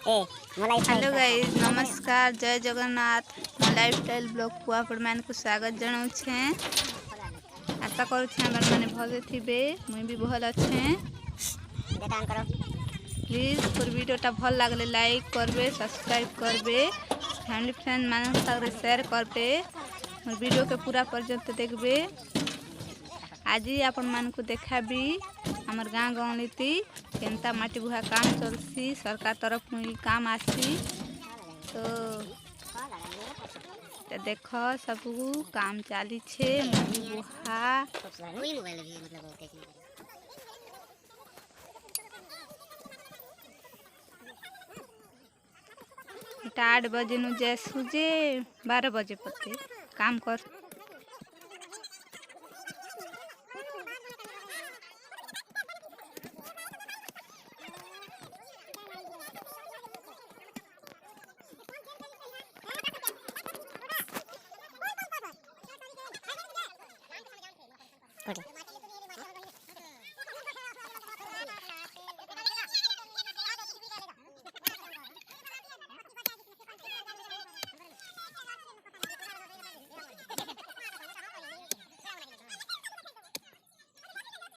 Hello guys, नमस्कार, जय जगन्नाथ। मो लाइफस्टाइल ब्लॉग को आपण मानकु स्वागत जनाउछे। आशा करूछे आपण माने भले थिबे, मुई भी भल अच्छे। प्लीज फॉर वीडियोटा भल लागले लाइक करबे, सब्सक्राइब करबे, फैमिली फ्रेंड मान सागरे शेयर करबे, मोर वीडियो के पूरा पर्यंत देखबे। आज आपण मानकु देखाबी हमर गाँव गणिती केनता माटी बुहा काम चलसी, सरकार तरफ में काम आसी। तो देख सब काम चली छे माटी बुहा। इटा 8 बजे नु जैसु जे 12 बजे पते काम कर। Okay.